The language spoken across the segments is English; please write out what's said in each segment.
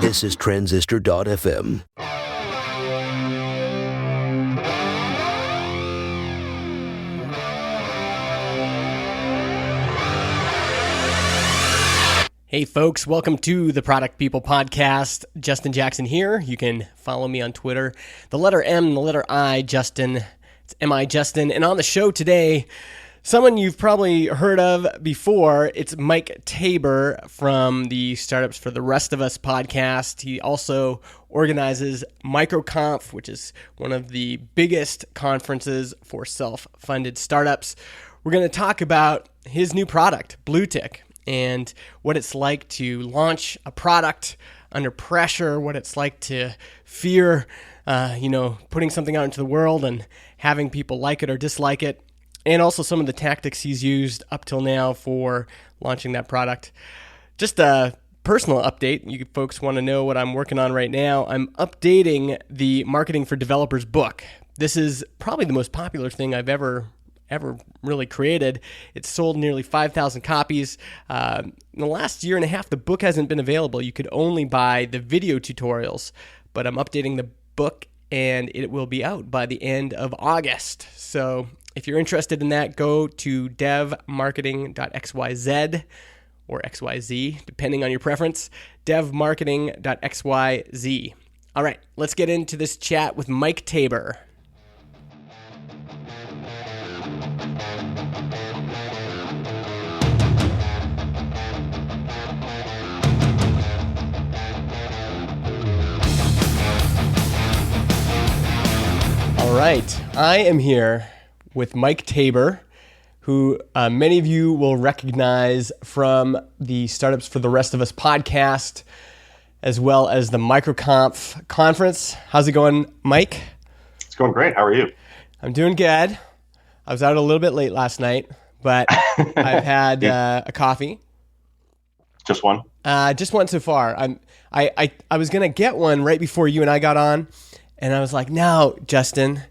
This is Transistor.fm. Hey folks, welcome to the Product People Podcast. Justin Jackson here. You can follow me on Twitter. The letter M, the letter I, Justin. It's M-I Justin. And on the show today, someone you've probably heard of before. It's Mike Tabor from the Startups for the Rest of Us podcast. He also organizes MicroConf, which is one of the biggest conferences for self-funded startups. We're going to talk about his new product, BlueTick, and what it's like to launch a product under pressure, what it's like to fear, putting something out into the world and having people like it or dislike it, and also some of the tactics he's used up till now for launching that product. Just a personal update. You folks want to know what I'm working on right now. I'm updating the Marketing for Developers book. This is probably the most popular thing I've ever really created. It's sold nearly 5,000 copies. In the last year and a half, the book hasn't been available. You could only buy the video tutorials, but I'm updating the book and it will be out by the end of August. So if you're interested in that, go to devmarketing.xyz or XYZ, depending on your preference, devmarketing.xyz. All right, let's get into this chat with Mike Tabor. All right, I am here with Mike Tabor, who many of you will recognize from the Startups for the Rest of Us podcast, as well as the MicroConf conference. How's it going, Mike? It's going great. How are you? I'm doing good. I was out a little bit late last night, but I've had a coffee. Just one? Just one so far. I was going to get one right before you and I got on, and I was like, no, Justin,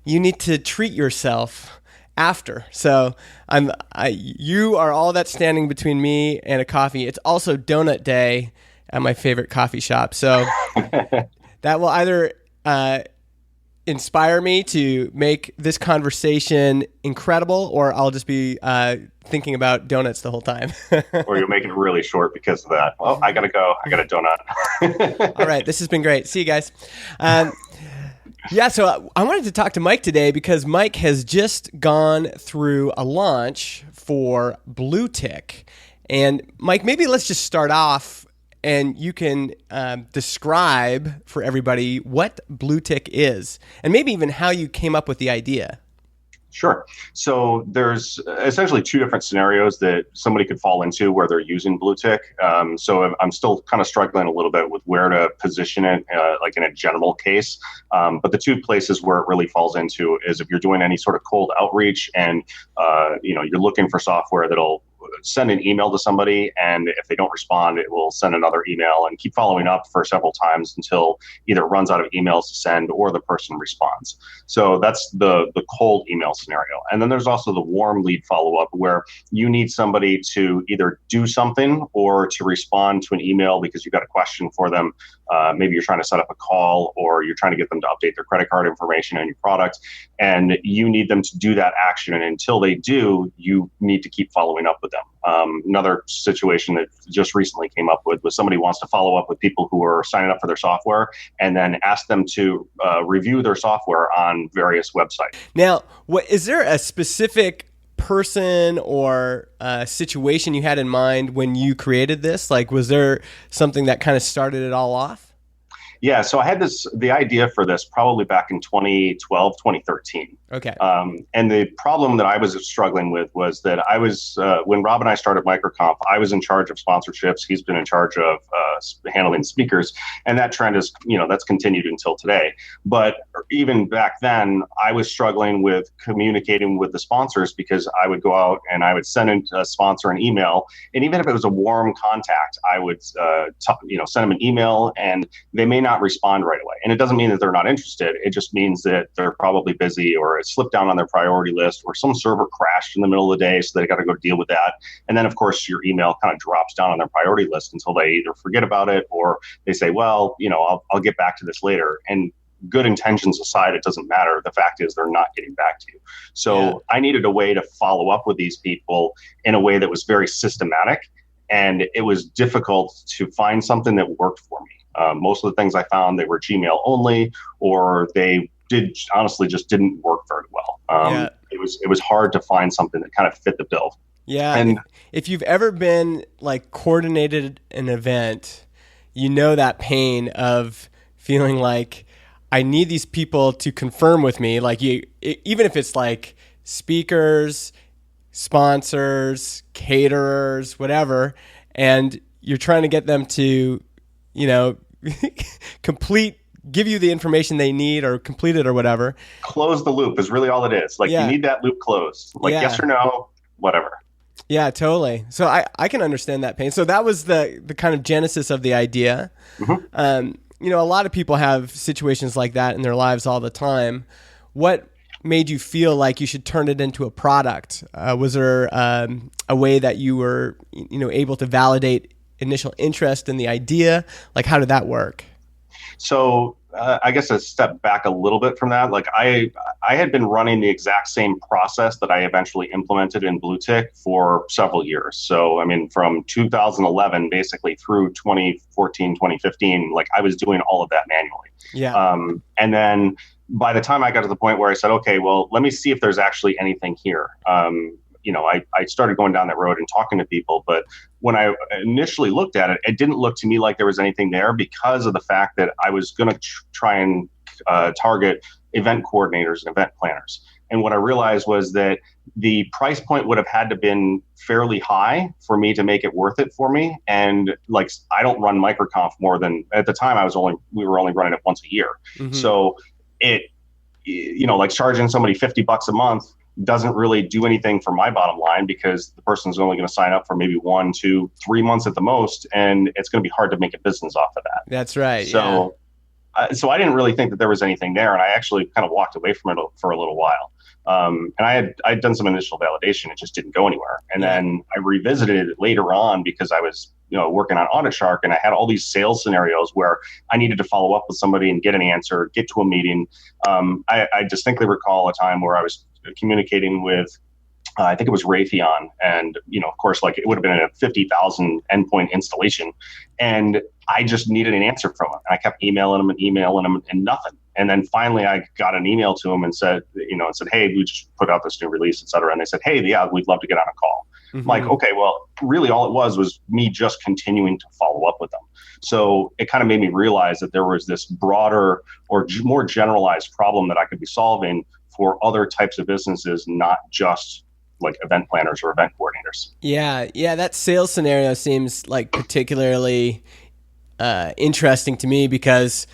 you need to treat yourself after. So you are all that's standing between me and a coffee. It's also donut day at my favorite coffee shop. So that will either inspire me to make this conversation incredible, or I'll just be thinking about donuts the whole time. Or you'll make it really short because of that. Well, I got to go. I got a donut. All right. This has been great. See you guys. So I wanted to talk to Mike today because Mike has just gone through a launch for BlueTick. And Mike, maybe let's just start off and you can describe for everybody what BlueTick is and maybe even how you came up with the idea. Sure. So there's essentially two different scenarios that somebody could fall into where they're using BlueTick. So I'm still kind of struggling a little bit with where to position it, like in a general case. But the two places where it really falls into is if you're doing any sort of cold outreach and you're looking for software that'll send an email to somebody, and if they don't respond, it will send another email and keep following up for several times until either it runs out of emails to send or the person responds. So that's the cold email scenario. And then there's also the warm lead follow-up where you need somebody to either do something or to respond to an email because you've got a question for them. Maybe you're trying to set up a call or you're trying to get them to update their credit card information on your product, and you need them to do that action. And until they do, you need to keep following up with them. Another situation that just recently came up with was somebody wants to follow up with people who are signing up for their software and then ask them to review their software on various websites. Now, is there a specific person or situation you had in mind when you created this? Like, was there something that kind of started it all off? Yeah, so I had the idea for this probably back in 2012, 2013. Okay. And the problem that I was struggling with was that I was, when Rob and I started MicroConf, I was in charge of sponsorships. He's been in charge of handling speakers. And that trend is, that's continued until today. But even back then, I was struggling with communicating with the sponsors because I would go out and I would send a sponsor an email. And even if it was a warm contact, I would, send them an email, and they may not respond right away. And it doesn't mean that they're not interested. It just means that they're probably busy, or it slipped down on their priority list, or some server crashed in the middle of the day, so they got to go deal with that. And then, of course, your email kind of drops down on their priority list until they either forget about it, or they say, well, I'll get back to this later. And good intentions aside, it doesn't matter. The fact is they're not getting back to you. So I needed a way to follow up with these people in a way that was very systematic. And it was difficult to find something that worked for me. Most of the things I found, they were Gmail only, or they honestly just didn't work very well. It was hard to find something that kind of fit the bill. Yeah. And if you've ever been like coordinated an event, that pain of feeling like I need these people to confirm with me, like even if it's like speakers, sponsors, caterers, whatever, and you're trying to get them to, give you the information they need or complete it or whatever. Close the loop is really all it is. Like you need that loop closed. Like yes or no, whatever. Yeah, totally. So I can understand that pain. So that was the kind of genesis of the idea. Mm-hmm. A lot of people have situations like that in their lives all the time. What made you feel like you should turn it into a product? Was there a way that you were, able to validate initial interest in the idea? Like, how did that work? So I guess a step back a little bit from that. Like I had been running the exact same process that I eventually implemented in BlueTick for several years. So, I mean, from 2011, basically through 2014, 2015, like I was doing all of that manually. Yeah. And then by the time I got to the point where I said, okay, well, let me see if there's actually anything here. I started going down that road and talking to people, but when I initially looked at it, it didn't look to me like there was anything there because of the fact that I was going to try and target event coordinators and event planners. And what I realized was that the price point would have had to been fairly high for me to make it worth it for me. And like, I don't run MicroConf more than, at the time we were only running it once a year. Mm-hmm. So it, like charging somebody $50 a month doesn't really do anything for my bottom line, because the person's only going to sign up for maybe 1, 2, 3 months at the most. And it's going to be hard to make a business off of that. That's right. So, so I didn't really think that there was anything there. And I actually kind of walked away from it for a little while. And I'd done some initial validation. It just didn't go anywhere. And then I revisited it later on because I was, working on Audit Shark, and I had all these sales scenarios where I needed to follow up with somebody and get an answer, get to a meeting. I distinctly recall a time where I was communicating with, I think it was Raytheon, and of course, like it would have been a 50,000 endpoint installation, and I just needed an answer from him. And I kept emailing him and nothing. And then finally, I got an email to him and said, hey, we just put out this new release, et cetera. And they said, hey, yeah, we'd love to get on a call. Mm-hmm. I'm like, okay, well, really, all it was me just continuing to follow up with them. So it kind of made me realize that there was this broader or more generalized problem that I could be solving for other types of businesses, not just like event planners or event coordinators. Yeah. That sales scenario seems like particularly interesting to me, because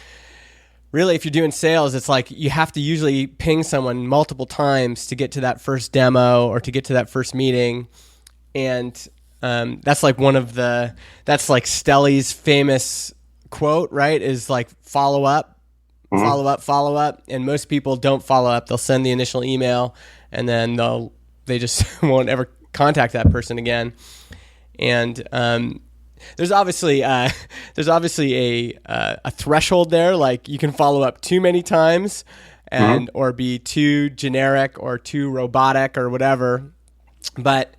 really, if you're doing sales, it's like you have to usually ping someone multiple times to get to that first demo or to get to that first meeting. And that's like that's like Stelly's famous quote, right? Is like follow up, mm-hmm. follow up. And most people don't follow up. They'll send the initial email and then they just won't ever contact that person again. And there's obviously a threshold there. Like you can follow up too many times and mm-hmm. or be too generic or too robotic or whatever. But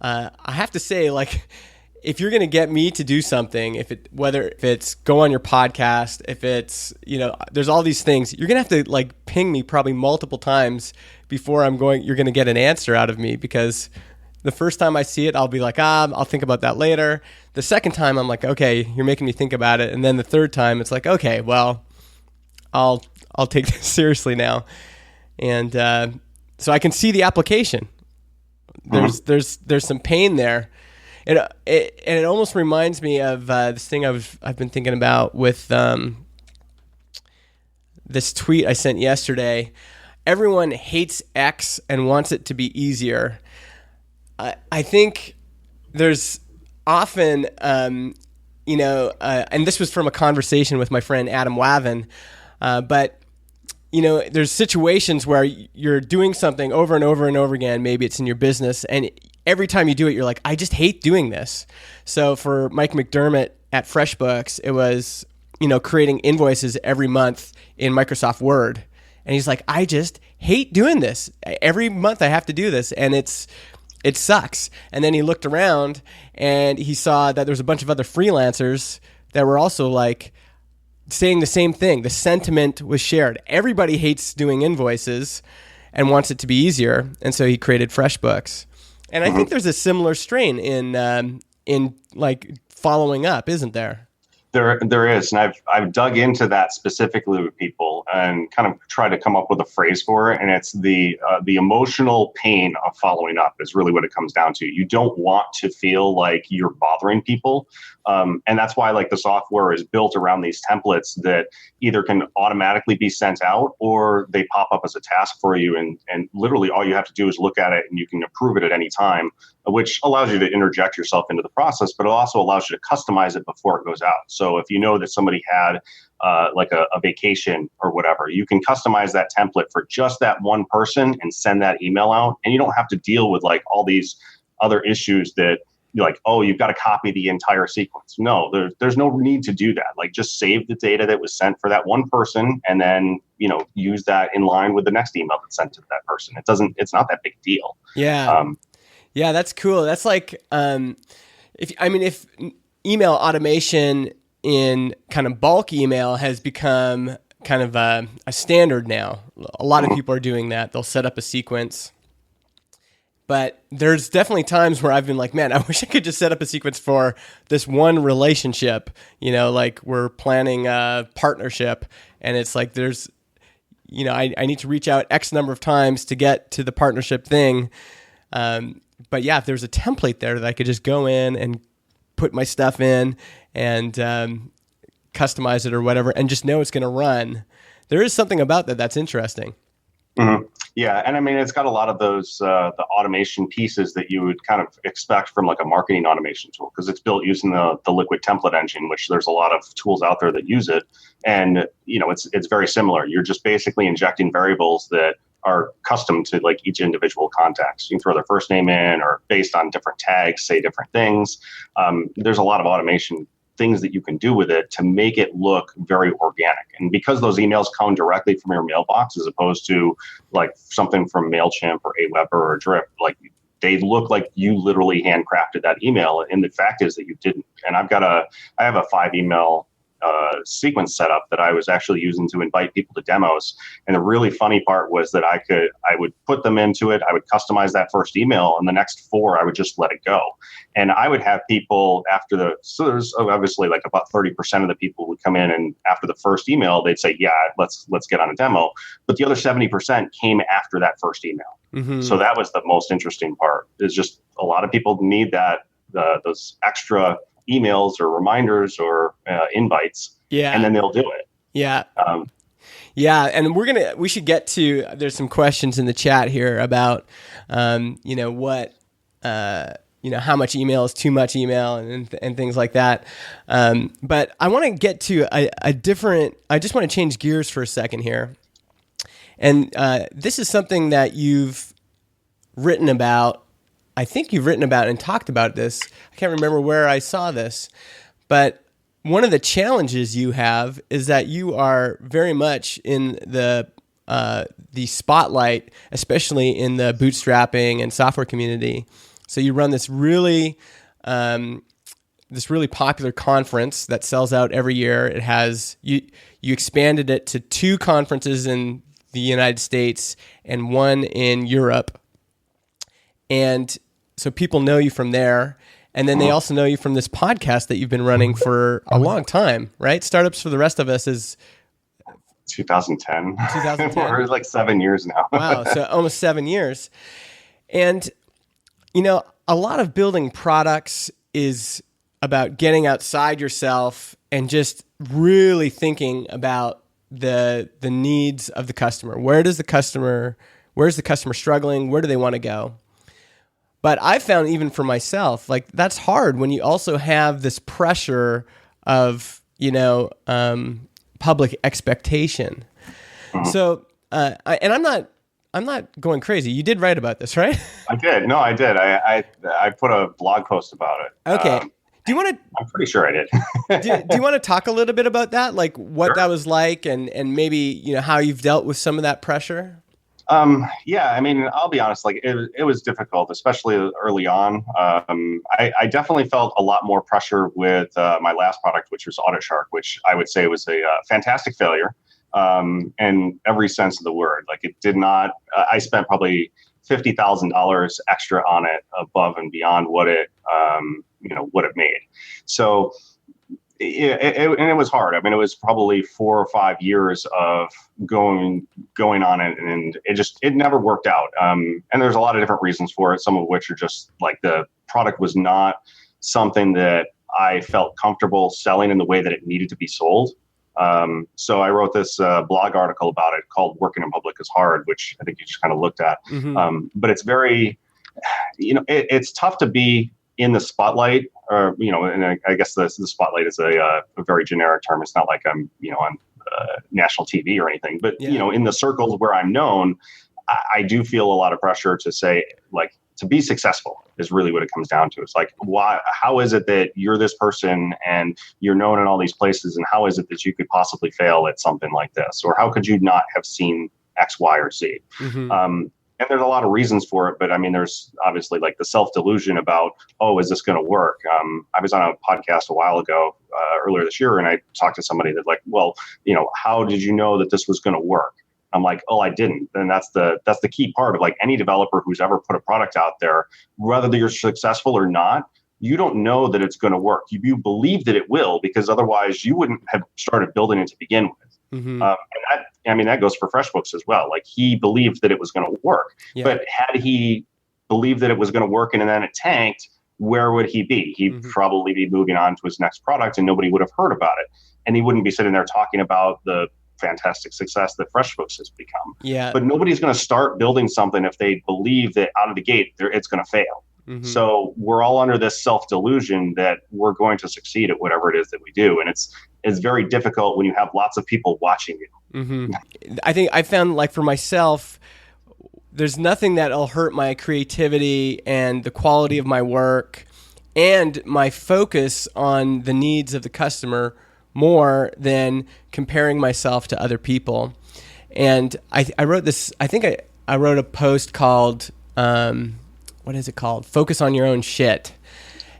I have to say, like, if you're going to get me to do something, whether it's go on your podcast, if it's, there's all these things, you're going to have to like ping me probably multiple times before you're going to get an answer out of me, because the first time I see it, I'll be like, I'll think about that later. The second time I'm like, okay, you're making me think about it. And then the third time it's like, okay, well, I'll take this seriously now. And so I can see the application. There's some pain there. It almost reminds me of this thing I've been thinking about with this tweet I sent yesterday. Everyone hates X and wants it to be easier. I think there's often and this was from a conversation with my friend Adam Wavin, but there's situations where you're doing something over and over and over again. Maybe it's in your business, and every time you do it, you're like, I just hate doing this. So for Mike McDermott at FreshBooks, it was, creating invoices every month in Microsoft Word. And he's like, I just hate doing this. Every month I have to do this, and it sucks. And then he looked around and he saw that there was a bunch of other freelancers that were also like saying the same thing. The sentiment was shared. Everybody hates doing invoices and wants it to be easier. And so he created FreshBooks. And I think there's a similar strain in like following up, isn't there? There is, and I've dug into that specifically with people and kind of tried to come up with a phrase for it. And it's the emotional pain of following up is really what it comes down to. You don't want to feel like you're bothering people, and that's why like the software is built around these templates that either can automatically be sent out or they pop up as a task for you, and literally all you have to do is look at it and you can approve it at any time, which allows you to interject yourself into the process, but it also allows you to customize it before it goes out. So if you know that somebody had like a vacation or whatever, you can customize that template for just that one person and send that email out. And you don't have to deal with like all these other issues that you're like, oh, you've got to copy the entire sequence. No, there's no need to do that. Like just save the data that was sent for that one person and then, use that in line with the next email that's sent to that person. It's not that big a deal. Yeah. Yeah, that's cool. That's like, if email automation in kind of bulk email has become kind of a standard now. A lot of people are doing that. They'll set up a sequence. But there's definitely times where I've been like, man, I wish I could just set up a sequence for this one relationship, like we're planning a partnership. And it's like there's, I need to reach out X number of times to get to the partnership thing. But yeah, if there's a template there that I could just go in and put my stuff in and customize it or whatever and just know it's going to run, there is something about that's interesting. Mm-hmm. Yeah, and I mean, it's got a lot of those the automation pieces that you would kind of expect from like a marketing automation tool because it's built using the Liquid template engine, which there's a lot of tools out there that use it. And, it's very similar. You're just basically injecting variables that are custom to like each individual context. You can throw their first name in or based on different tags, say different things. There's a lot of automation things that you can do with it to make it look very organic. And because those emails come directly from your mailbox as opposed to like something from MailChimp or Aweber or Drip, like they look like you literally handcrafted that email. And the fact is that you didn't. And I have a 5 email sequence set up that I was actually using to invite people to demos. And the really funny part was that I would put them into it. I would customize that first email and the next 4, I would just let it go. And I would have people so there's obviously like about 30% of the people would come in and after the first email, they'd say, yeah, let's get on a demo. But the other 70% came after that first email. Mm-hmm. So that was the most interesting part is just a lot of people need that, those extra emails or reminders or invites, and then they'll do it. Yeah. And we should get to, there's some questions in the chat here about, what, how much email is too much email and things like that. But I want to get to I just want to change gears for a second here. And this is something that you've written about. I think you've written about and talked about this. I can't remember where I saw this, but one of the challenges you have is that you are very much in the spotlight, especially in the bootstrapping and software community. So you run this really popular conference that sells out every year. It has you expanded it to 2 conferences in the United States and 1 in Europe. And so people know you from there. And then they also know you from this podcast that you've been running for a long time, right? Startups for the Rest of Us is 2010. We're like 7 years now. Wow. So almost 7 years. And, a lot of building products is about getting outside yourself and just really thinking about the needs of the customer. Where's the customer struggling? Where do they want to go? But I found even for myself, like that's hard when you also have this pressure of, public expectation. So, I'm not going crazy. You did write about this, right? I did. No, I did. I put a blog post about it. Okay. Do you want to? I'm pretty sure I did. do you want to talk a little bit about that, like what Sure. that was like, and maybe how you've dealt with some of that pressure? Yeah, I mean, I'll be honest, like it was difficult, especially early on. I definitely felt a lot more pressure with my last product, which was Audit Shark, which I would say was a fantastic failure in every sense of the word. Like it did not, I spent probably $50,000 extra on it above and beyond what it made. So it was hard. I mean, it was probably 4 or 5 years of going on it, and it never worked out. And there's a lot of different reasons for it. Some of which are just like the product was not something that I felt comfortable selling in the way that it needed to be sold. So I wrote this blog article about it called "Working in Public is Hard," which I think you just kind of looked at. Mm-hmm. But it's very, it's tough to be in the spotlight, or and I guess the spotlight is a very generic term. It's not like I'm on national TV or anything, but in the circles where I'm known, I do feel a lot of pressure to say, like, to be successful is really what it comes down to. It's like, why? How is it that you're this person and you're known in all these places, and how is it that you could possibly fail at something like this, or how could you not have seen X, Y, or Z? Mm-hmm. And there's a lot of reasons for it, but I mean, there's obviously like the self-delusion about, oh, is this going to work? I was on a podcast a while ago, earlier this year, and I talked to somebody that like, well, how did you know that this was going to work? I'm like, oh, I didn't. And that's the key part of like any developer who's ever put a product out there, whether you're successful or not, you don't know that it's going to work. You believe that it will, because otherwise you wouldn't have started building it to begin with. Mm-hmm. And that goes for FreshBooks as well. Like he believed that it was going to work, but had he believed that it was going to work and then it tanked, where would he be? He'd probably be moving on to his next product, and nobody would have heard about it. And he wouldn't be sitting there talking about the fantastic success that FreshBooks has become. Yeah. But nobody's going to start building something if they believe that out of the gate it's going to fail. Mm-hmm. So we're all under this self-delusion that we're going to succeed at whatever it is that we do. And it's very difficult when you have lots of people watching you. Mm-hmm. I think I found, like, for myself, there's nothing that'll hurt my creativity and the quality of my work and my focus on the needs of the customer more than comparing myself to other people. And I wrote this, I think I wrote a post called, what is it called? Focus on your own shit.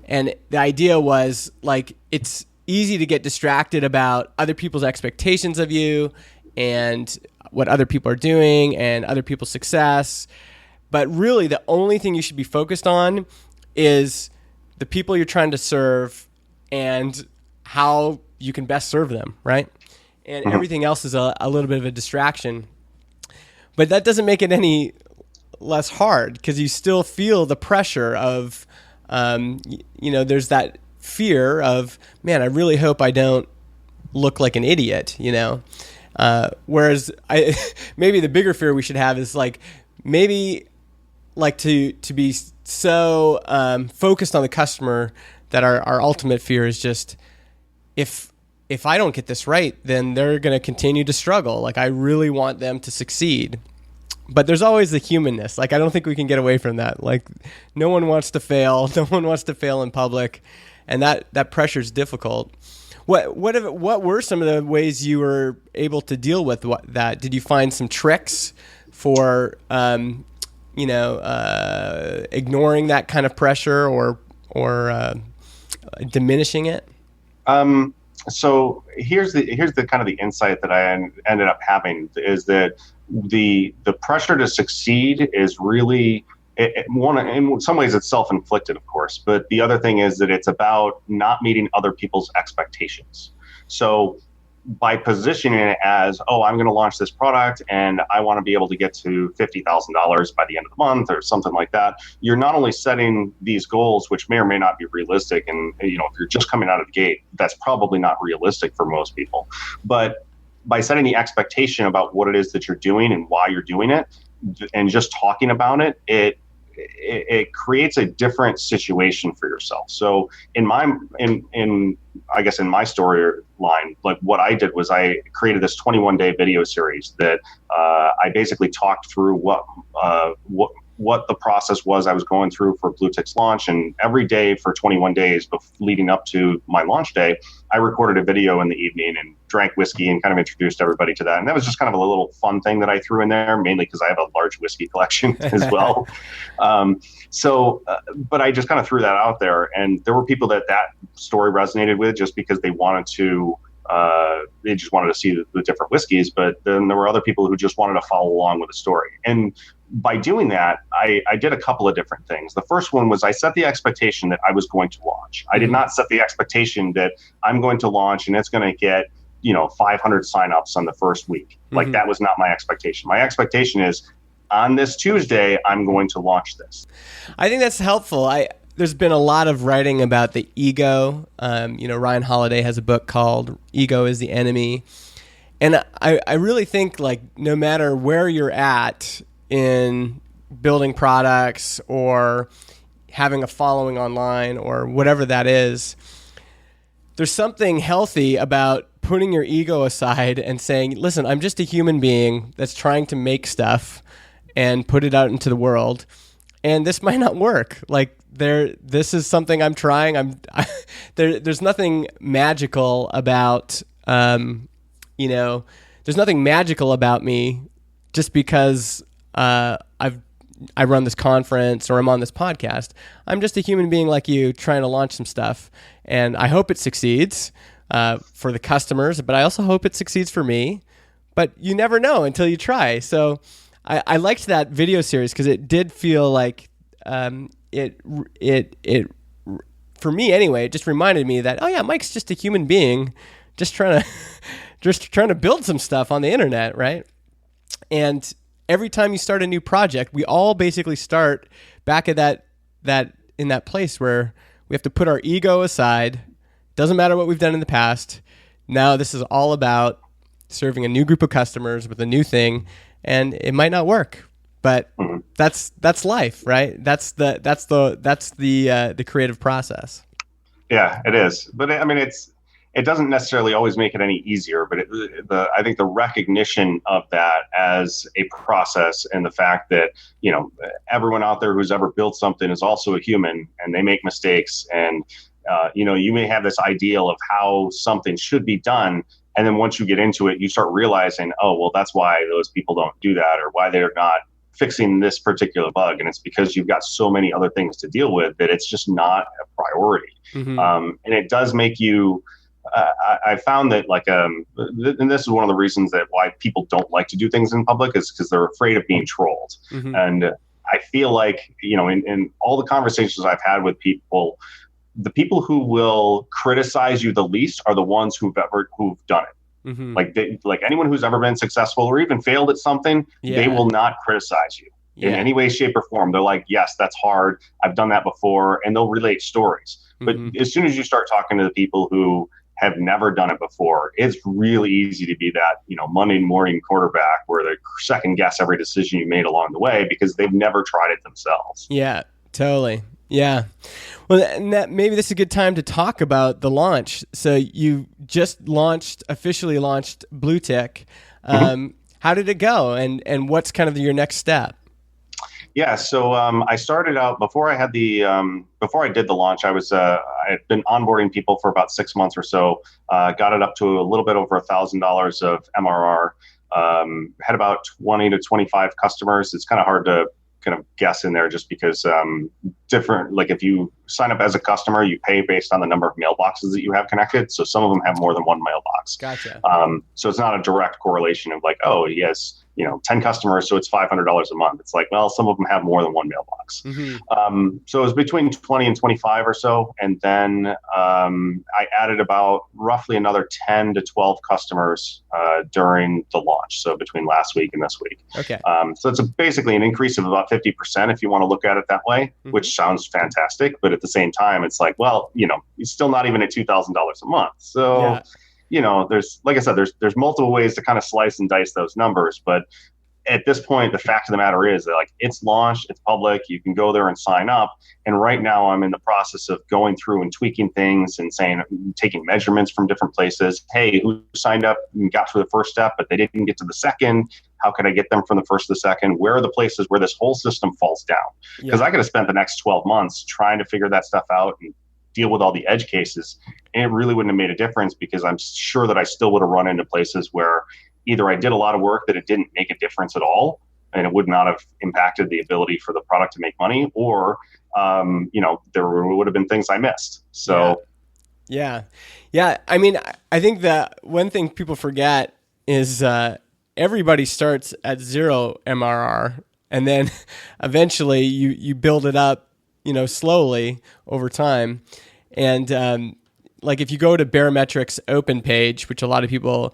And the idea was, like, it's easy to get distracted about other people's expectations of you and what other people are doing and other people's success. But really, the only thing you should be focused on is the people you're trying to serve and how you can best serve them, right? And everything else is a little bit of a distraction. But that doesn't make it any less hard, because you still feel the pressure of, there's that fear of, man, I really hope I don't look like an idiot, whereas maybe the bigger fear we should have is like, maybe like to be so focused on the customer that our ultimate fear is just, if I don't get this right, then they're going to continue to struggle. Like, I really want them to succeed. But there's always the humanness. Like, I don't think we can get away from that. Like, no one wants to fail. No one wants to fail in public. And that pressure is difficult. What were some of the ways you were able to deal with that? Did you find some tricks for, ignoring that kind of pressure or diminishing it? So here's the kind of the insight that I ended up having is that the pressure to succeed is really in some ways it's self-inflicted, of course, but the other thing is that it's about not meeting other people's expectations. So by positioning it as, oh, I'm going to launch this product and I want to be able to get to $50,000 by the end of the month or something like that, you're not only setting these goals, which may or may not be realistic. And, if you're just coming out of the gate, that's probably not realistic for most people. But by setting the expectation about what it is that you're doing and why you're doing it, and just talking about it, it creates a different situation for yourself. So in my I guess in my storyline, like what I did was I created this 21-day video series that I basically talked through what the process was I was going through for BlueTick's launch. And every day for 21 days leading up to my launch day, I recorded a video in the evening and drank whiskey and kind of introduced everybody to that. And that was just kind of a little fun thing that I threw in there, mainly because I have a large whiskey collection as well. But I just kind of threw that out there. And there were people that story resonated with just because they wanted to they just wanted to see the different whiskeys, but then there were other people who just wanted to follow along with the story. And by doing that, I did a couple of different things. The first one was I set the expectation that I was going to launch. I did not set the expectation that I'm going to launch and it's going to get 500 signups on the first week. Like that was not my expectation. My expectation is on this Tuesday, I'm going to launch this. I think that's helpful. There's been a lot of writing about the ego. Ryan Holiday has a book called Ego is the Enemy. And I really think like no matter where you're at in building products or having a following online or whatever that is, there's something healthy about putting your ego aside and saying, listen, I'm just a human being that's trying to make stuff and put it out into the world. And this might not work. Like this is something I'm trying. There's nothing magical about, there's nothing magical about me just because I run this conference or I'm on this podcast. I'm just a human being like you trying to launch some stuff. And I hope it succeeds for the customers, but I also hope it succeeds for me. But you never know until you try. So I liked that video series because it did feel like it for me anyway, it just reminded me that, oh yeah, Mike's just a human being just trying to build some stuff on the internet, right? And every time you start a new project, we all basically start back at that place where we have to put our ego aside. Doesn't matter what we've done in the past. Now this is all about serving a new group of customers with a new thing, and it might not work, but that's life, right? That's the creative process. Yeah, it is. But I mean, it doesn't necessarily always make it any easier, but I think the recognition of that as a process and the fact that, everyone out there who's ever built something is also a human and they make mistakes. And, you may have this ideal of how something should be done. And then once you get into it, you start realizing, oh, well, that's why those people don't do that or why they're not fixing this particular bug. And it's because you've got so many other things to deal with that it's just not a priority. And it does make you... I found that and this is one of the reasons that why people don't like to do things in public is because they're afraid of being trolled. And I feel like, in all the conversations I've had with people, the people who will criticize you the least are the ones who've done it. Like anyone who's ever been successful or even failed at something, they will not criticize you in any way, shape, or form. They're like, yes, that's hard. I've done that before. And they'll relate stories. But as soon as you start talking to the people who have never done it before, it's really easy to be that, Monday morning quarterback where they second guess every decision you made along the way because they've never tried it themselves. Yeah, totally. Yeah. Well, and maybe this is a good time to talk about the launch. So you just officially launched BlueTick. How did it go? And what's kind of your next step? Yeah, so I started out before I did the launch. I had been onboarding people for about 6 months or so. Got it up to a little bit over $1,000 of MRR. Had about 20 to 25 customers. It's kind of hard to kind of guess in there just because different, like if you sign up as a customer, you pay based on the number of mailboxes that you have connected. So some of them have more than one mailbox. Gotcha. So it's not a direct correlation of like, oh, he has 10 customers, so it's $500 a month. It's like, well, some of them have more than one mailbox. So it was between 20 and 25 or so. And then I added about roughly another 10 to 12 customers during the launch. So between last week and this week. Okay. So it's basically an increase of about 50% if you want to look at it that way, which sounds fantastic. But at the same time, it's like, well, it's still not even at $2,000 a month. So there's, like I said, there's multiple ways to kind of slice and dice those numbers, but at this point, the fact of the matter is that like it's launched, it's public, you can go there and sign up. And right now I'm in the process of going through and tweaking things and saying, taking measurements from different places. Hey, who signed up and got through the first step, but they didn't get to the second? How could I get them from the first to the second? Where are the places where this whole system falls down? Because I could have spent the next 12 months trying to figure that stuff out and deal with all the edge cases. And it really wouldn't have made a difference, because I'm sure that I still would have run into places where either I did a lot of work that it didn't make a difference at all, and it would not have impacted the ability for the product to make money, or, there would have been things I missed. So, yeah. I mean, I think that one thing people forget is everybody starts at 0 MRR, and then eventually you build it up, slowly over time. And like if you go to Barometrics open page, which a lot of people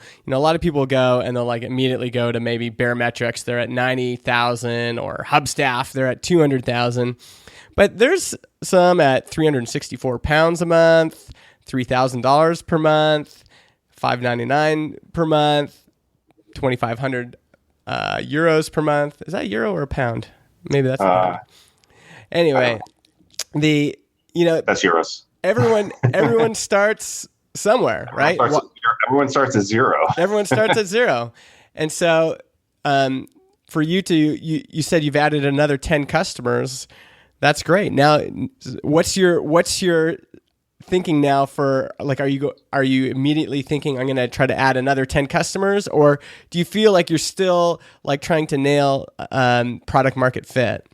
go and they'll like immediately go to maybe Barometrics, they're at 90,000, or Hubstaff, they're at 200,000. But there's some at 364 pounds a month, $3,000 per month, $599 per month, 2,500 euros per month. Is that euro or a pound? Maybe that's a pound. Anyway, that's euros. Everyone starts somewhere, right? Everyone starts at 0. Everyone starts at 0. And so for you you said you've added another 10 customers. That's great. Now, what's your thinking now for, like, are you immediately thinking I'm going to try to add another 10 customers, or do you feel like you're still like trying to nail product market fit?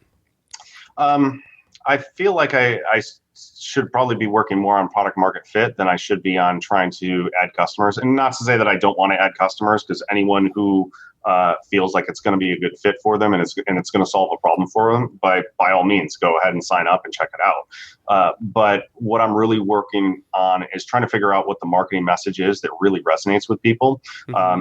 I feel like I should probably be working more on product market fit than I should be on trying to add customers. And not to say that I don't want to add customers, because anyone who feels like it's going to be a good fit for them and it's going to solve a problem for them, by all means, go ahead and sign up and check it out. But what I'm really working on is trying to figure out what the marketing message is that really resonates with people,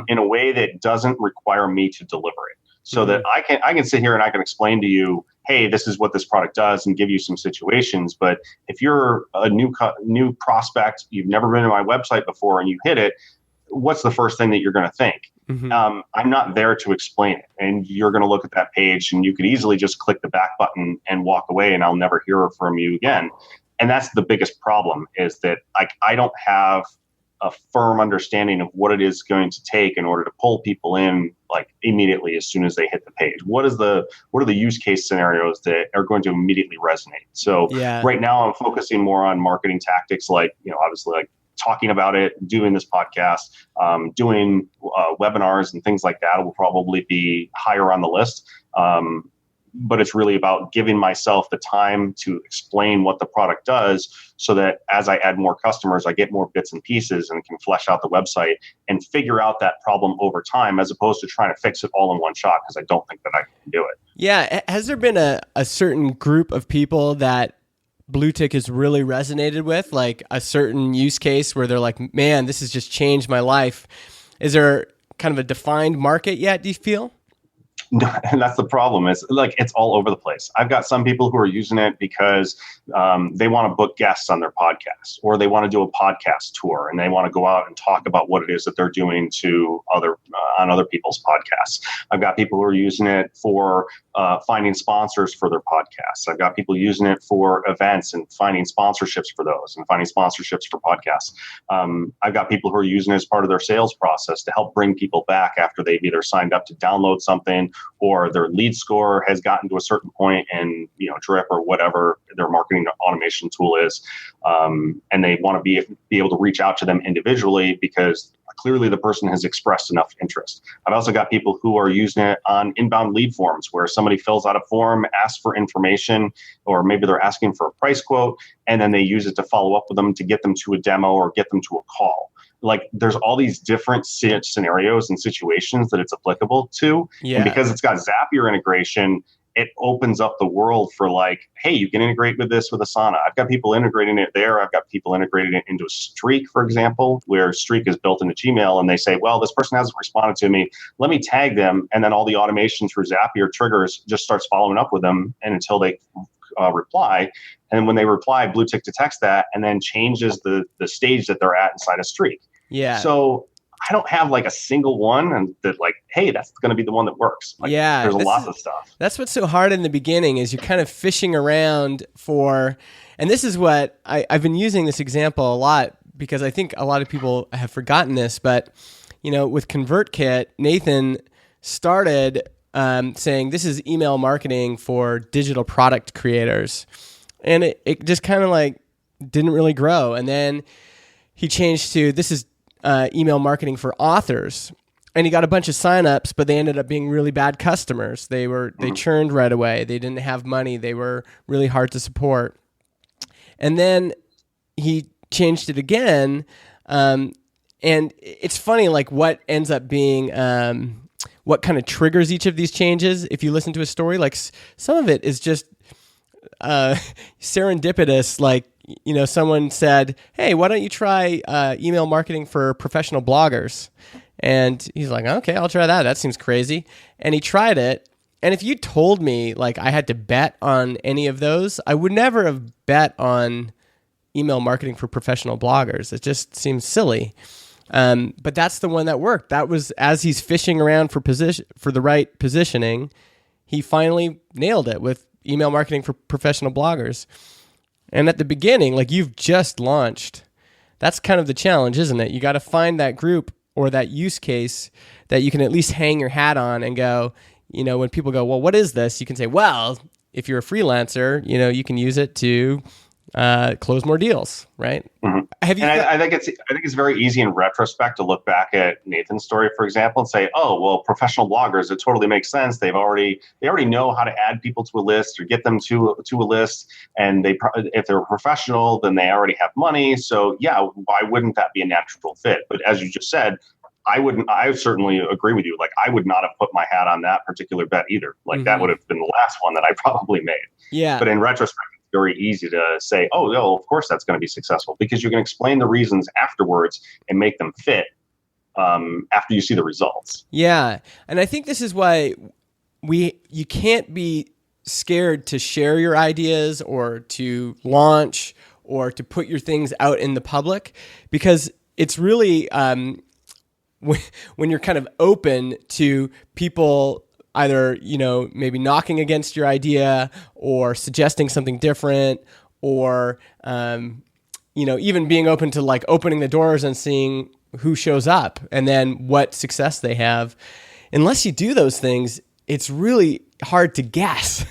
in a way that doesn't require me to deliver it. So that I can sit here and I can explain to you, hey, this is what this product does, and give you some situations. But if you're a new prospect, you've never been to my website before, and you hit it, what's the first thing that you're going to think? I'm not there to explain it, and you're going to look at that page, and you could easily just click the back button and walk away, and I'll never hear from you again. And that's the biggest problem, is that I don't have a firm understanding of what it is going to take in order to pull people in like immediately as soon as they hit the page. What are the use case scenarios that are going to immediately resonate? So right now I'm focusing more on marketing tactics, like, obviously like talking about it, doing this podcast, doing webinars and things like that will probably be higher on the list. But it's really about giving myself the time to explain what the product does, so that as I add more customers, I get more bits and pieces and can flesh out the website and figure out that problem over time, as opposed to trying to fix it all in one shot, because I don't think that I can do it. Yeah. Has there been a certain group of people that Blue Tick has really resonated with, like a certain use case where they're like, man, this has just changed my life? Is there kind of a defined market yet, do you feel? And that's the problem. It's like it's all over the place. I've got some people who are using it because they want to book guests on their podcast, or they want to do a podcast tour, and they want to go out and talk about what it is that they're doing to on other people's podcasts. I've got people who are using it for finding sponsors for their podcasts. I've got people using it for events and finding sponsorships for those, and finding sponsorships for podcasts. I've got people who are using it as part of their sales process to help bring people back after they've either signed up to download something, or their lead score has gotten to a certain point in, Drip or whatever their marketing automation tool is. And they want to be able to reach out to them individually, because clearly the person has expressed enough interest. I've also got people who are using it on inbound lead forms, where somebody fills out a form, asks for information, or maybe they're asking for a price quote, and then they use it to follow up with them to get them to a demo or get them to a call. Like, there's all these different scenarios and situations that it's applicable to. Yeah. And because it's got Zapier integration, it opens up the world for like, hey, you can integrate with this with Asana. I've got people integrating it there. I've got people integrating it into a Streak, for example, where Streak is built into Gmail, and they say, well, this person hasn't responded to me. Let me tag them. And then all the automation through Zapier triggers just starts following up with them, and until they reply. And when they reply, Blue Tick detects that and then changes the stage that they're at inside a Streak. Yeah. So I don't have like a single one and that like, hey, that's going to be the one that works. Like, Yeah, there's a lot of stuff. That's what's so hard in the beginning is you're kind of fishing around for, and this is what I've been using this example a lot because I think a lot of people have forgotten this, but with ConvertKit, Nathan started saying this is email marketing for digital product creators. And it just kind of like didn't really grow. And then he changed to this is email marketing for authors. And he got a bunch of signups, but they ended up being really bad customers. They churned right away. They didn't have money. They were really hard to support. And then he changed it again. And it's funny, like what ends up being, what kind of triggers each of these changes. If you listen to a story, like some of it is just serendipitous. Like, someone said, hey, why don't you try email marketing for professional bloggers? And he's like, okay, I'll try that. That seems crazy. And he tried it. And if you told me like I had to bet on any of those, I would never have bet on email marketing for professional bloggers. It just seems silly. But that's the one that worked. That was as he's fishing around for the right positioning, he finally nailed it with email marketing for professional bloggers. And at the beginning, like you've just launched, that's kind of the challenge, isn't it? You got to find that group or that use case that you can at least hang your hat on and go, when people go, well, what is this? You can say, well, if you're a freelancer, you can use it to close more deals, right? Mm-hmm. I think it's very easy in retrospect to look back at Nathan's story, for example, and say, oh, well, professional bloggers, it totally makes sense. They already know how to add people to a list or get them to a list. And if they're professional, then they already have money. So yeah, why wouldn't that be a natural fit? But as you just said, I certainly agree with you. Like I would not have put my hat on that particular bet either. Like that would have been the last one that I probably made. Yeah. But in retrospect, very easy to say, oh, no, of course that's going to be successful because you can explain the reasons afterwards and make them fit after you see the results. Yeah. And I think this is why you can't be scared to share your ideas or to launch or to put your things out in the public because it's really when you're kind of open to people either, maybe knocking against your idea or suggesting something different or, even being open to like opening the doors and seeing who shows up and then what success they have. Unless you do those things, it's really hard to guess.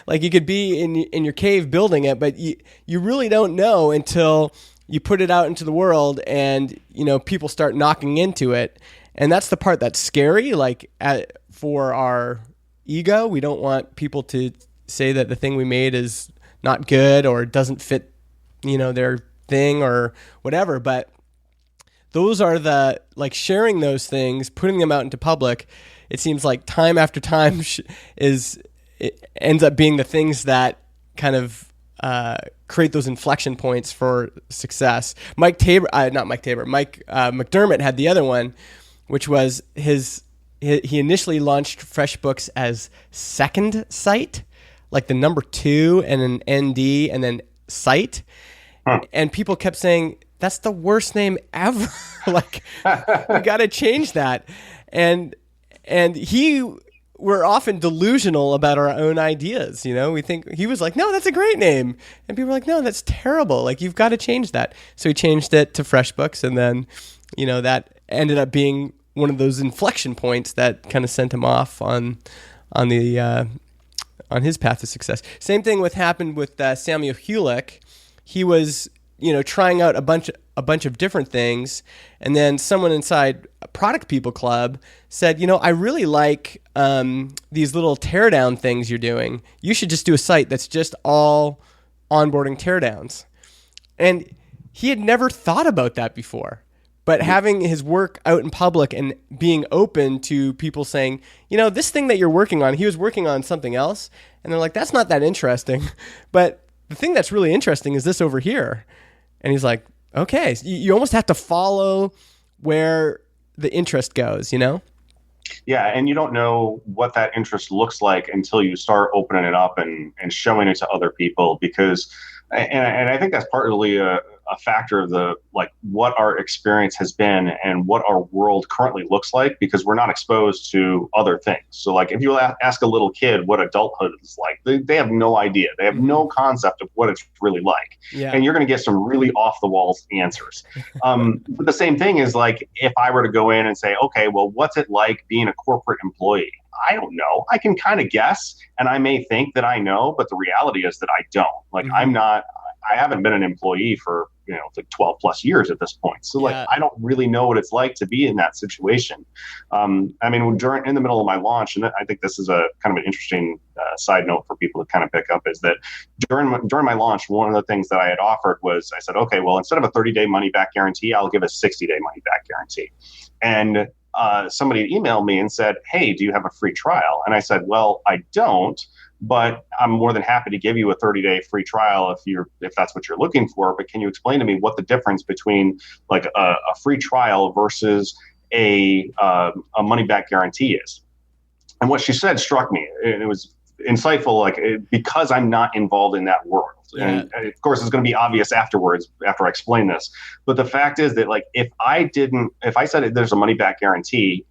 Like you could be in your cave building it, but you really don't know until you put it out into the world and, people start knocking into it. And that's the part that's scary. Like for our ego, we don't want people to say that the thing we made is not good or doesn't fit, their thing or whatever. But those are like sharing those things, putting them out into public. It seems like time after time it ends up being the things that kind of create those inflection points for success. Mike McDermott had the other one, which was he initially launched FreshBooks as second site, like the number 2 and an ND and then site. And people kept saying, that's the worst name ever. Like, we got to change that. And we're often delusional about our own ideas. We think he was like, no, that's a great name. And people were like, no, that's terrible. Like, you've got to change that. So he changed it to FreshBooks. And then, that ended up being one of those inflection points that kind of sent him off on his path to success. Same thing happened with Samuel Hulick. He was, trying out a bunch of different things, and then someone inside Product People Club said, I really like these little teardown things you're doing. You should just do a site that's just all onboarding teardowns. And he had never thought about that before. But having his work out in public and being open to people saying, this thing that you're working on, he was working on something else. And they're like, that's not that interesting. But the thing that's really interesting is this over here. And he's like, okay, so you almost have to follow where the interest goes, Yeah, and you don't know what that interest looks like until you start opening it up and showing it to other people because, and I think that's partly a a factor of the like what our experience has been and what our world currently looks like, because we're not exposed to other things. So like if you ask a little kid what adulthood is like, they have no idea. They have no concept of what it's really like. Yeah. And you're going to get some really off the walls answers. But the same thing is like if I were to go in and say, okay, well, what's it like being a corporate employee? I don't know. I can kind of guess, and I may think that I know, but the reality is that I don't. Like I haven't been an employee for, like 12 plus years at this point. So like, I don't really know what it's like to be in that situation. I mean, in the middle of my launch, and I think this is a kind of an interesting side note for people to kind of pick up, is that during my launch, one of the things that I had offered was I said, okay, well, instead of a 30-day money back guarantee, I'll give a 60-day money back guarantee. And somebody emailed me and said, hey, do you have a free trial? And I said, well, I don't, but I'm more than happy to give you a 30-day free trial if that's what you're looking for. But can you explain to me what the difference between like a free trial versus a money back guarantee is? And what she said struck me. It was insightful, because I'm not involved in that world. Yeah. And of course, it's going to be obvious afterwards, after I explain this. But the fact is that, like, if I said there's a money back guarantee,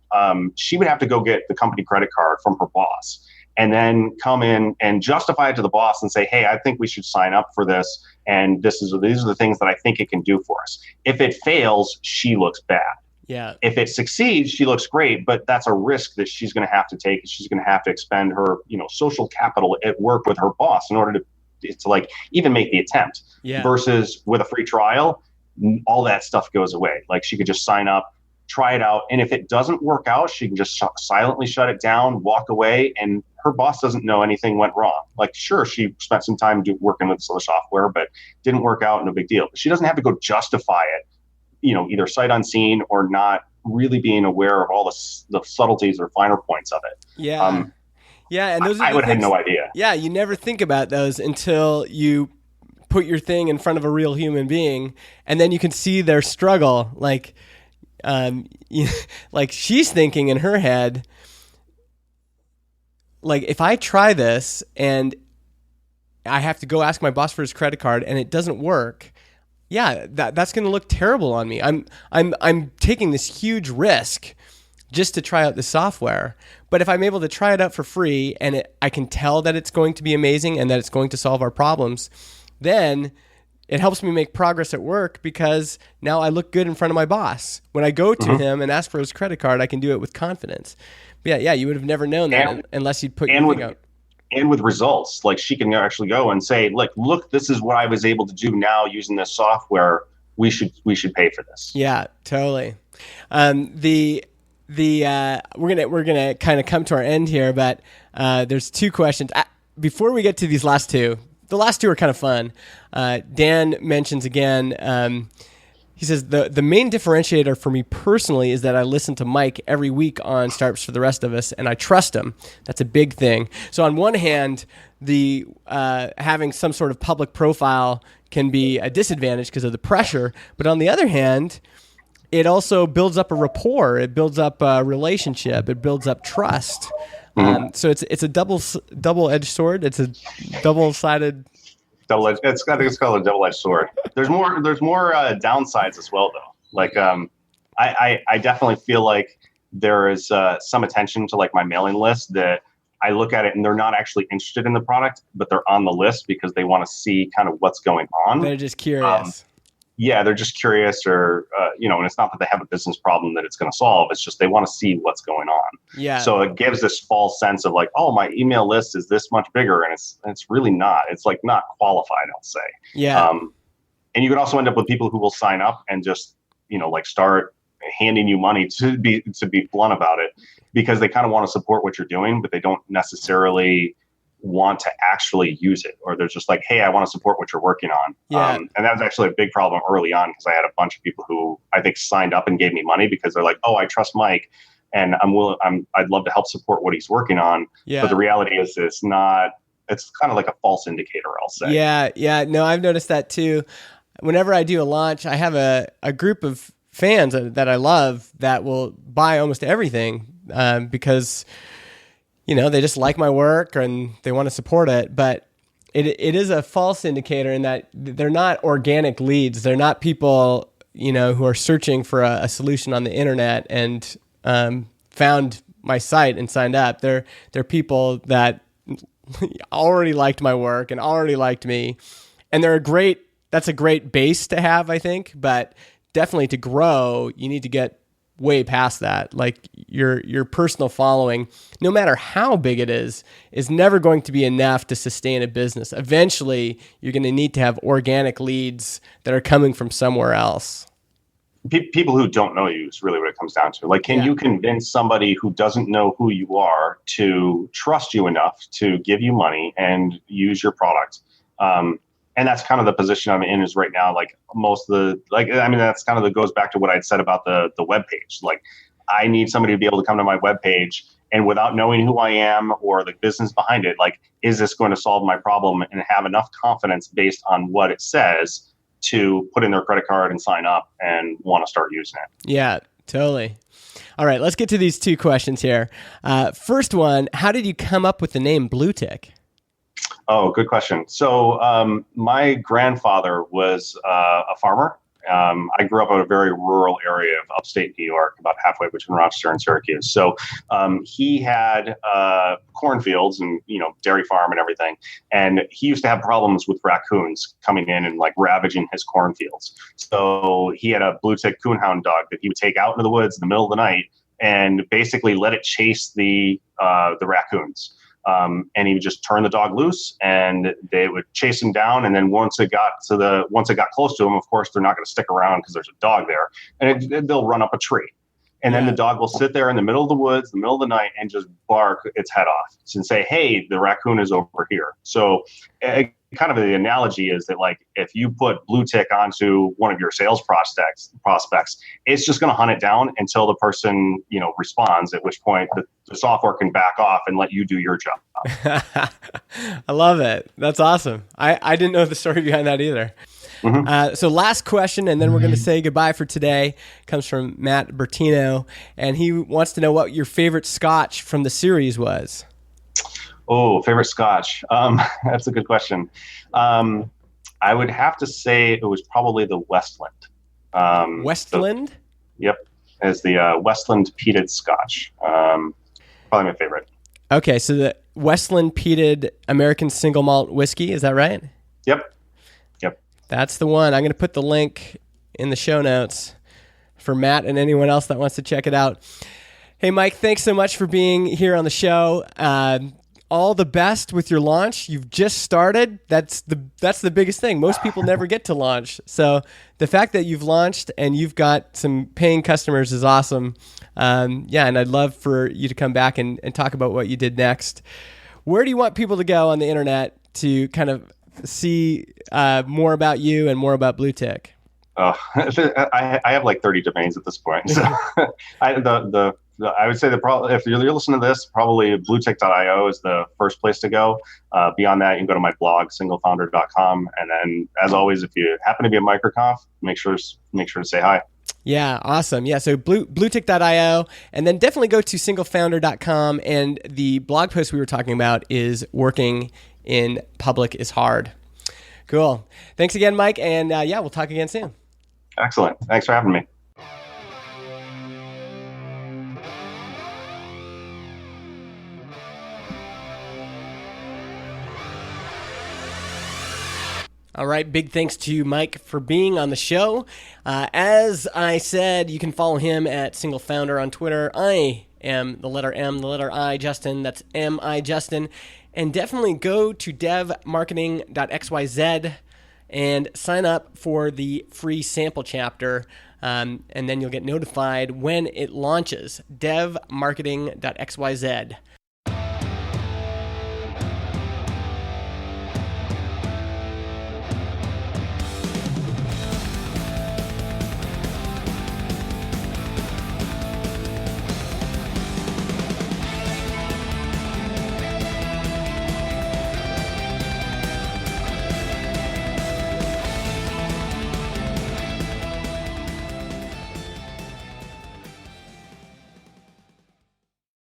she would have to go get the company credit card from her boss and then come in and justify it to the boss and say, hey, I think we should sign up for this. And these are the things that I think it can do for us. If it fails, she looks bad. Yeah. If it succeeds, she looks great, but that's a risk that she's going to have to take. She's going to have to expend her, social capital at work with her boss in order to like even make the attempt. Yeah. Versus with a free trial, all that stuff goes away. Like she could just sign up, try it out, and if it doesn't work out, she can just silently shut it down, walk away, and her boss doesn't know anything went wrong. Like, sure, she spent some time working with some software, but didn't work out, no big deal. But she doesn't have to go justify it, either sight unseen or not really being aware of all the subtleties or finer points of it. Yeah. Yeah, and those are I would have no idea. Yeah, you never think about those until you put your thing in front of a real human being, and then you can see their struggle. Like she's thinking in her head, like, if I try this and I have to go ask my boss for his credit card and it doesn't work, yeah, that's going to look terrible on me. I'm taking this huge risk just to try out the software. But if I'm able to try it out for free and I can tell that it's going to be amazing and that it's going to solve our problems, then it helps me make progress at work because now I look good in front of my boss. When I go to him and ask for his credit card, I can do it with confidence. But yeah, you would have never known that unless you'd put your thing out. And with results, like she can actually go and say, like, look, this is what I was able to do now using this software. We should pay for this. Yeah, totally. We're gonna kind of come to our end here, but there's two questions before we get to these last two. The last two are kind of fun. Dan mentions again. He says the main differentiator for me personally is that I listen to Mike every week on Startups for the Rest of Us, and I trust him. That's a big thing. So on one hand, the having some sort of public profile can be a disadvantage because of the pressure, but on the other hand, it also builds up a rapport. It builds up a relationship. It builds up trust. So it's a double-edged sword. It's a double-sided. Double-edged. I think it's called a double-edged sword. There's more downsides as well, though. Like I definitely feel like there is some attention to like my mailing list that I look at it and they're not actually interested in the product, but they're on the list because they want to see kind of what's going on. They're just curious. Yeah, they're just curious, or and it's not that they have a business problem that it's going to solve. It's just they want to see what's going on. Yeah. So it gives this false sense of like, oh, my email list is this much bigger, and it's really not. It's like not qualified, I'll say. Yeah. And you could also end up with people who will sign up and just like start handing you money to be blunt about it, because they kind of want to support what you're doing, but they don't necessarily want to actually use it, or they're just like, hey, I want to support what you're working on. Yeah. And that was actually a big problem early on, because I had a bunch of people who I think signed up and gave me money because they're like, oh, I trust Mike and I'd love to help support what he's working on. Yeah. But the reality is it's kind of like a false indicator, I'll say. Yeah. No, I've noticed that too. Whenever I do a launch, I have a group of fans that I love that will buy almost everything because they just like my work and they want to support it. But it is a false indicator in that they're not organic leads. They're not people, who are searching for a solution on the internet and found my site and signed up. They're people that already liked my work and already liked me, and that's a great base to have, I think. But definitely to grow, you need to get way past that. Like your personal following, no matter how big it is never going to be enough to sustain a business. Eventually, you're going to need to have organic leads that are coming from somewhere else. People who don't know you is really what it comes down to. Like, can you convince somebody who doesn't know who you are to trust you enough to give you money and use your product? And that's kind of the position I'm in is right now. Like that's kind of goes back to what I'd said about the web page. Like, I need somebody to be able to come to my web page, and without knowing who I am or the business behind it, like, is this going to solve my problem, and have enough confidence based on what it says to put in their credit card and sign up and want to start using it. Yeah, totally. All right, let's get to these two questions here. First one, how did you come up with the name Blue Tick? Oh, good question. So my grandfather was a farmer. I grew up in a very rural area of upstate New York, about halfway between Rochester and Syracuse. So he had cornfields and, dairy farm and everything. And he used to have problems with raccoons coming in and like ravaging his cornfields. So he had a blue tick coonhound dog that he would take out into the woods in the middle of the night and basically let it chase the raccoons. And he would just turn the dog loose, and they would chase him down. And then once it got close to him, of course, they're not going to stick around because there's a dog there, and they'll run up a tree. And then the dog will sit there in the middle of the woods, the middle of the night, and just bark its head off and say, "Hey, the raccoon is over here." So kind of the analogy is that, like, if you put blue tick onto one of your sales prospects, it's just going to hunt it down until the person, responds, at which point the software can back off and let you do your job. I love it. That's awesome. I didn't know the story behind that either. Mm-hmm. So last question, and then we're going to say goodbye for today, comes from Matt Bertino, and he wants to know what your favorite scotch from the series was. Oh, favorite scotch. That's a good question. I would have to say it was probably the Westland. Westland? Yep. As the Westland peated scotch. Probably my favorite. Okay, so the Westland peated American single malt whiskey, is that right? Yep. That's the one. I'm going to put the link in the show notes for Matt and anyone else that wants to check it out. Hey, Mike, thanks so much for being here on the show. All the best with your launch. You've just started. That's the biggest thing. Most people never get to launch. So the fact that you've launched and you've got some paying customers is awesome. And I'd love for you to come back and talk about what you did next. Where do you want people to go on the internet to kind of see more about you and more about Blue Tick? I have like 30 domains at this point. So I would say if you're listening to this, probably bluetick.io is the first place to go. Beyond that, you can go to my blog, singlefounder.com. And then, as always, if you happen to be at MicroConf, make sure to say hi. Yeah, awesome. Yeah, so bluetick.io, and then definitely go to singlefounder.com. And the blog post we were talking about is working in public is hard. Cool. Thanks again, Mike. And we'll talk again soon. Excellent. Thanks for having me. All right, big thanks to Mike for being on the show. As I said, you can follow him at Single Founder on Twitter. I am the letter M, the letter I, Justin. That's M-I, Justin. And definitely go to devmarketing.xyz and sign up for the free sample chapter, and then you'll get notified when it launches. devmarketing.xyz.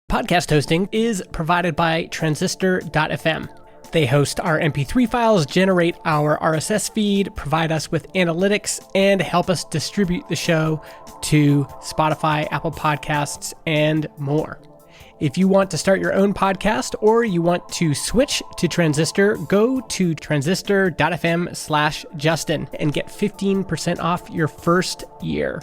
Podcast hosting is provided by Transistor.fm. They host our MP3 files, generate our RSS feed, provide us with analytics, and help us distribute the show to Spotify, Apple Podcasts, and more. If you want to start your own podcast or you want to switch to Transistor, go to transistor.fm/Justin and get 15% off your first year.